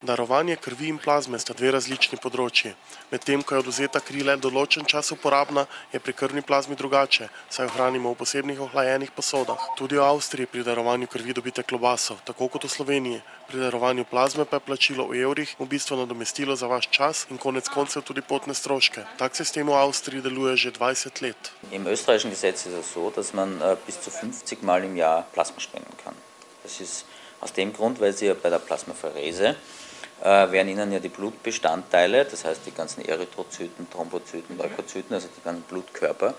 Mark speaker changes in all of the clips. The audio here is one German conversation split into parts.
Speaker 1: Darovanje krvi in plazme sta dve različni področji. Medtem ko je odvzeta kri le določen čas uporabna, je pri krvni plazmi drugače, saj jo hranimo v posebnih ohlajenih posodah. Tudi v Avstriji pri darovanju krvi dobite klobaso, tako kot v Sloveniji. Pri darovanju plazme pa je plačilo v evrih v bistvu nadomestilo za vaš čas in konec koncev tudi potne stroške. Tak sistem v Avstriji deluje že 20 let.
Speaker 2: Im österreichischen Gesetz ist es so, dass man bis zu 50 Mal im Jahr Plasma spenden kann. Das ist aus dem Grund, weil Sie ja bei der Plasmapherese werden Ihnen ja die Blutbestandteile, das heißt die ganzen Erythrozyten, Thrombozyten, Leukozyten, also die ganzen Blutkörper,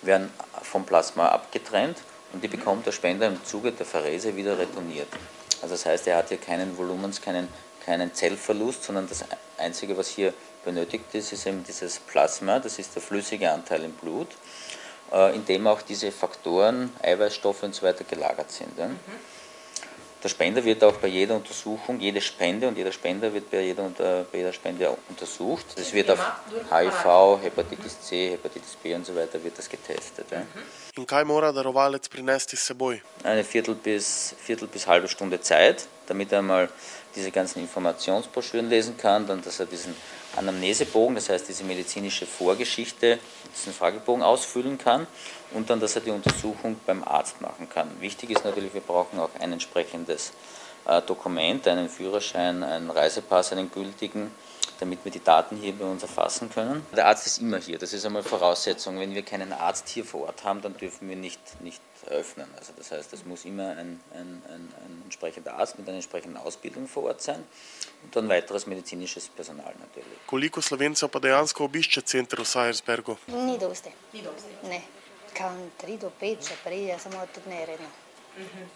Speaker 2: werden vom Plasma abgetrennt und die bekommt der Spender im Zuge der Pherese wieder retourniert. Also das heißt, er hat hier keinen Volumens, keinen Zellverlust, sondern das Einzige, was hier benötigt ist, ist eben dieses Plasma, das ist der flüssige Anteil im Blut, in dem auch diese Faktoren, Eiweißstoffe und so weiter gelagert sind. Ja. Der Spender wird auch bei jeder Untersuchung, jede Spende und jeder Spender wird bei jeder Spende untersucht. Es wird auf HIV, Hepatitis C, Hepatitis B und so weiter wird das getestet. Ja.
Speaker 1: In kaj mora darovalec prinesti s seboj?
Speaker 2: Eine Viertel bis halbe Stunde Zeit, damit er mal diese ganzen Informationsbroschüren lesen kann, dann dass er diesen Anamnesebogen, das heißt diese medizinische Vorgeschichte, diesen Fragebogen ausfüllen kann und dann, dass er die Untersuchung beim Arzt machen kann. Wichtig ist natürlich, wir brauchen auch ein entsprechendes Dokument, einen Führerschein, einen Reisepass, einen gültigen, damit wir die Daten hier bei uns erfassen können. Der Arzt ist immer hier, das ist einmal Voraussetzung. Wenn wir keinen Arzt hier vor Ort haben, dann dürfen wir nicht öffnen. Also das heißt, es muss immer ein entsprechender Arzt mit einer entsprechenden Ausbildung vor Ort sein und dann weiteres medizinisches Personal natürlich.
Speaker 1: Koliko Slovencev pa dejansko obišče center v Sajersbergu?
Speaker 3: Ni dosti. Ne. Kam 3 do 5, če prije, samo tudi ne redno.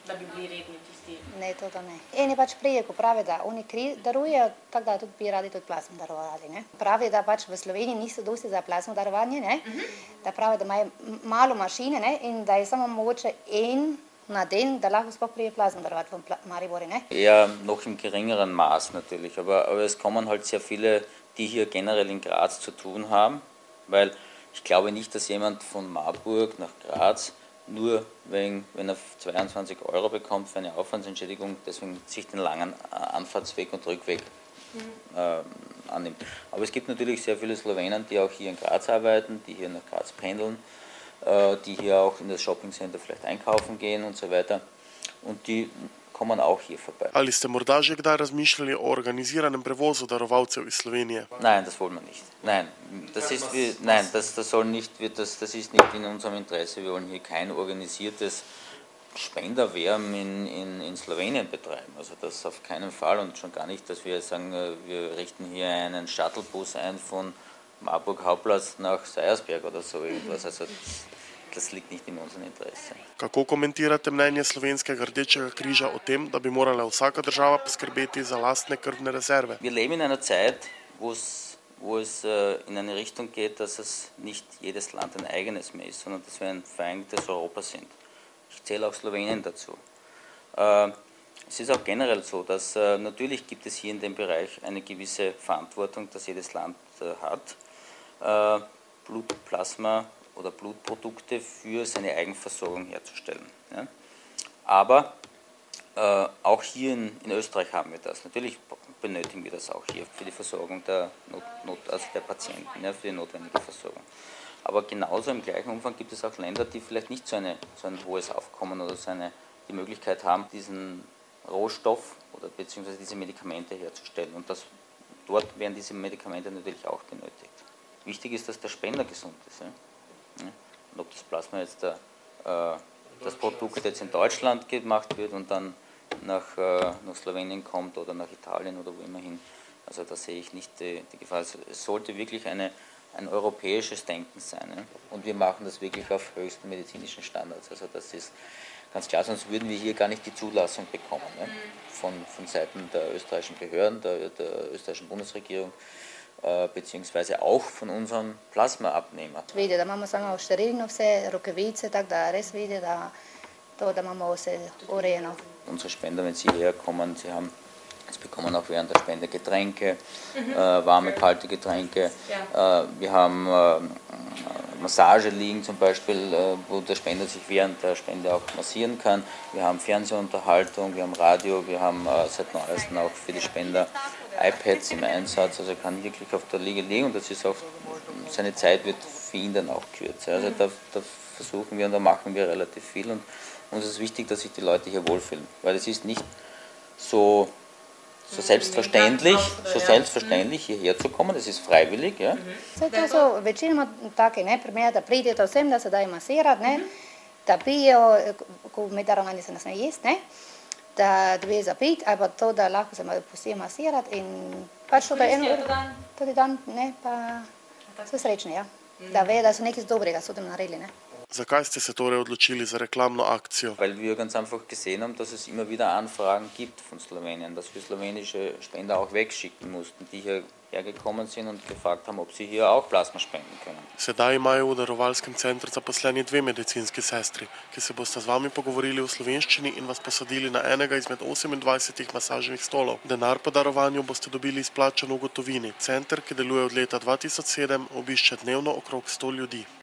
Speaker 4: Da bi bili redni tisti?
Speaker 3: Ne, to ne. Eni pač prije, ko pravi, da oni kri darujejo, tako da tudi bi radi tudi plazmo darovali. Ne? Pravi, da pač v Sloveniji niso dosti za plazmo darovanje, ne? Da pravi, da imajo malo mašine, ne? In da je samo mogoče en na den, da lahko sploh prije plazmo darovati v Mariboru. Ne?
Speaker 2: Eher noch im geringeren Maß natürlich, aber es kommen halt sehr viele, die hier generell in Graz zu tun haben, weil ich glaube nicht, dass jemand von Marburg nach Graz nur wenn er 22 € bekommt für eine Aufwandsentschädigung, deswegen sich den langen Anfahrtsweg und Rückweg annimmt. Aber es gibt natürlich sehr viele Slowenen, die auch hier in Graz arbeiten, die hier nach Graz pendeln, die hier auch in das Shoppingcenter vielleicht einkaufen gehen und so weiter. Und die kommen auch hier vorbei.
Speaker 1: Ali ste morda že kdaj razmišljali o organiziranem prevozu darovalcev iz Slovenije?
Speaker 2: Nein, das wollen wir nicht. Nein, das ist nicht in unserem Interesse. Wir wollen hier kein organisiertes Spenderwerben in Slowenien betreiben. Also das auf keinen Fall und schon gar nicht, dass wir sagen, wir richten hier einen Shuttlebus ein von Marburg Hauptplatz nach Sajersberg oder so irgendwas. Also das liegt nicht in unserem Interesse.
Speaker 1: Kako komentirate mnenje Slovenskega Rdečega križa o tem, da bi morala vsaka država poskrbeti za lastne krvne rezerve?
Speaker 2: Wir leben in einer Zeit, wo es in eine Richtung geht, dass es nicht jedes Land ein eigenes mehr ist, sondern dass wir ein vereinigtes Europa sind. Ich zähle auch Slowenien dazu. Es ist auch generell so, dass natürlich gibt es hier in dem Bereich eine gewisse Verantwortung, dass jedes Land hat, Blutplasma oder Blutprodukte für seine Eigenversorgung herzustellen. Ja? Aber auch hier in Österreich haben wir das. Natürlich benötigen wir das auch hier für die Versorgung der Patienten, ja, für die notwendige Versorgung. Aber genauso im gleichen Umfang gibt es auch Länder, die vielleicht nicht so ein hohes Aufkommen oder die Möglichkeit haben, diesen Rohstoff oder beziehungsweise diese Medikamente herzustellen. Und dort werden diese Medikamente natürlich auch benötigt. Wichtig ist, dass der Spender gesund ist. Ja? Und ob das Plasma jetzt das Produkt jetzt in Deutschland gemacht wird und dann nach Slowenien kommt oder nach Italien oder wo immer hin, also da sehe ich nicht die Gefahr. Also es sollte wirklich ein europäisches Denken sein. Ja? Und wir machen das wirklich auf höchsten medizinischen Standards. Also das ist ganz klar, sonst würden wir hier gar nicht die Zulassung bekommen, ja? Von Seiten der österreichischen Behörden, der österreichischen Bundesregierung, beziehungsweise auch von unserem Plasmaabnehmer.
Speaker 3: Vidi, da imamo samo sterilno vse, rokavice, tako da res vidi, da imamo vse urejeno.
Speaker 2: Unsere Spender, wenn sie herkommen, sie bekommen auch während der Spende Getränke, warme, kalte Getränke. Wir haben Massage liegen zum Beispiel, wo der Spender sich während der Spende auch massieren kann. Wir haben Fernsehunterhaltung, wir haben Radio, wir haben seit neuestem auch für die Spender iPads im Einsatz, also er kann wirklich auf der Liege liegen und das ist auch, seine Zeit wird für ihn dann auch kürzer. Also da versuchen wir und da machen wir relativ viel und uns ist wichtig, dass sich die Leute hier wohlfühlen, weil es ist nicht so selbstverständlich, hierher zu kommen, das ist freiwillig. Ja.
Speaker 3: To so večinoma take, ne, primere, da pridejo sem, da se dajo masirati, ne, da pijejo, ko med darovanjem se ne sme jesti, ne, da dobijo za piti, ali pa to, da lahko se pustijo masirati in pač to, da tudi dan, ne, pa so srečni, ja. Da ve, da so nekaj dobrega so tam naredili, ne.
Speaker 1: Zakaj ste se torej odločili za reklamno akcijo?
Speaker 2: Weil wir ganz einfach gesehen haben, dass es immer wieder Anfragen gibt von Slowenien, dass wir slowenische Spender auch wegschicken mussten, die hierher gekommen sind und gefragt haben, ob sie hier auch Plasma spenden können.
Speaker 1: Sedaj imajo v darovalskem centru zaposleni 2 medicinski sestri, ki se bosta z vami pogovorili v slovenščini in vas posadili na enega izmed 28 masažnih stolov. Denar po darovanju boste dobili izplačan v gotovini. Center, ki deluje od leta 2007, obišče dnevno okrog 100 ljudi.